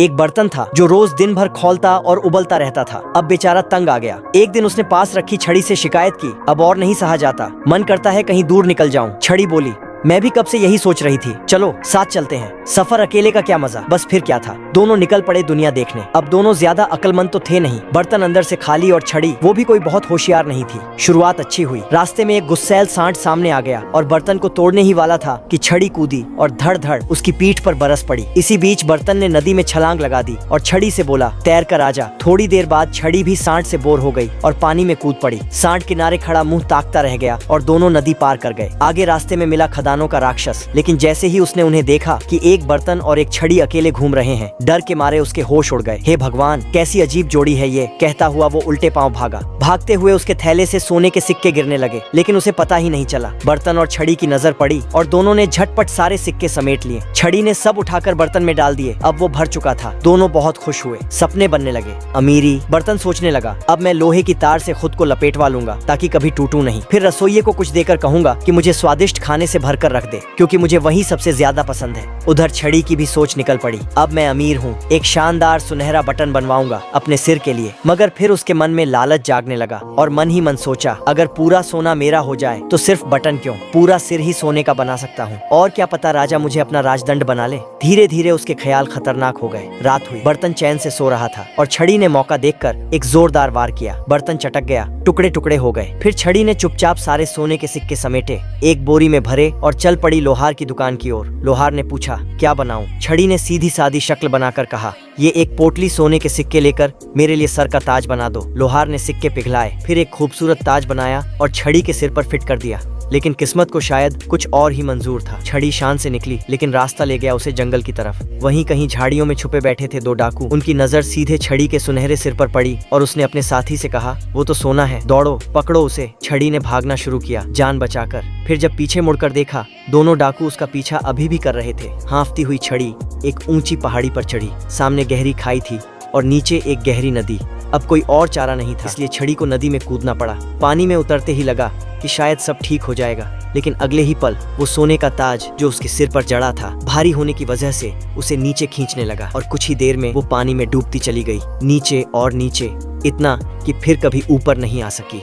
एक बर्तन था जो रोज दिन भर खौलता और उबलता रहता था। अब बेचारा तंग आ गया। एक दिन उसने पास रखी छड़ी से शिकायत की, अब और नहीं सहा जाता, मन करता है कहीं दूर निकल जाऊं। छड़ी बोली, मैं भी कब से यही सोच रही थी, चलो साथ चलते हैं। सफर अकेले का क्या मजा, बस फिर क्या था। दोनों निकल पड़े दुनिया देखने। अब दोनों ज्यादा अक्लमंद तो थे नहीं। बर्तन अंदर से खाली और छड़ी वो भी कोई बहुत होशियार नहीं थी। शुरुआत अच्छी हुई। रास्ते में एक गुस्सैल सांड सामने आ गया और बर्तन को तोड़ने ही वाला था कि छड़ी कूदी और धड़ धड़ उसकी पीठ पर बरस पड़ी। इसी बीच बर्तन ने नदी में छलांग लगा दी और छड़ी से बोला, तैर कर आजा। थोड़ी देर बाद छड़ी भी सांड से बोर हो गई और पानी में कूद पड़ी। सांड किनारे खड़ा मुंह ताकता रह गया और दोनों नदी पार कर गए। आगे रास्ते में मिला खदानों का राक्षस, लेकिन जैसे ही उसने उन्हें देखा कि एक बर्तन और एक छड़ी अकेले घूम रहे हैं, डर के मारे उसके होश उड़ गए। हे भगवान, कैसी अजीब जोड़ी है ये, कहता हुआ वो उल्टे पांव भागा। भागते हुए उसके थैले से सोने के सिक्के गिरने लगे, लेकिन उसे पता ही नहीं चला। बर्तन और छड़ी की नजर पड़ी और दोनों ने झटपट सारे सिक्के समेट लिए। छड़ी ने सब उठाकर बर्तन में डाल दिए। अब वो भर चुका था। दोनों बहुत खुश हुए, सपने बनने लगे। अमीरी। बर्तन सोचने लगा, अब मैं लोहे की तार से खुद को लपेटवा लूंगा ताकि कभी टूटूं नहीं। फिर रसोइये को कुछ देकर कहूंगा कि मुझे स्वादिष्ट खाने से भर कर रख दे, क्योंकि मुझे वही सबसे ज्यादा पसंद है। उधर छड़ी की भी सोच निकल पड़ी, अब मैं अमीर हूँ, एक शानदार सुनहरा बटन बनवाऊंगा अपने सिर के लिए। मगर फिर उसके मन में लालच जागने लगा और मन ही मन सोचा, अगर पूरा सोना मेरा हो जाए तो सिर्फ बटन क्यों, पूरा सिर ही सोने का बना सकता हूँ। और क्या पता राजा मुझे अपना राजदंड बना ले। धीरे धीरे उसके ख्याल खतरनाक हो गए। रात हुई। बर्तन चैन से सो रहा था और छड़ी ने मौका देखकर एक जोरदार वार किया। बर्तन चटक गया, टुकड़े टुकड़े हो गए। फिर छड़ी ने चुपचाप सारे सोने के सिक्के समेटे, एक बोरी में भरे और चल पड़ी लोहार की दुकान की ओर। लोहार ने पूछा, क्या बनाऊं? छड़ी ने सीधी सादी शक्ल बनाकर कहा, ये एक पोटली सोने के सिक्के लेकर मेरे लिए सर का ताज बना दो। लोहार ने सिक्के पिघलाए, फिर एक खूबसूरत ताज बनाया और छड़ी के सिर पर फिट कर दिया। लेकिन किस्मत को शायद कुछ और ही मंजूर था। छड़ी शान से निकली, लेकिन रास्ता ले गया उसे जंगल की तरफ। वहीं कहीं झाड़ियों में छुपे बैठे थे दो डाकू। उनकी नजर सीधे छड़ी के सुनहरे सिर पर पड़ी और उसने अपने साथी से कहा, वो तो सोना है, दौड़ो पकड़ो उसे। छड़ी ने भागना शुरू किया, जान बचाकर। फिर जब पीछे मुड़कर देखा, दोनों डाकू उसका पीछा अभी भी कर रहे थे। हाँफती हुई छड़ी एक ऊंची पहाड़ी पर चढ़ी। सामने गहरी खाई थी और नीचे एक गहरी नदी। अब कोई और चारा नहीं था, इसलिए छड़ी को नदी में कूदना पड़ा। पानी में उतरते ही लगा कि शायद सब ठीक हो जाएगा, लेकिन अगले ही पल वो सोने का ताज जो उसके सिर पर जड़ा था, भारी होने की वजह से उसे नीचे खींचने लगा और कुछ ही देर में वो पानी में डूबती चली गई, नीचे और नीचे, इतना कि फिर कभी ऊपर नहीं आ सकी।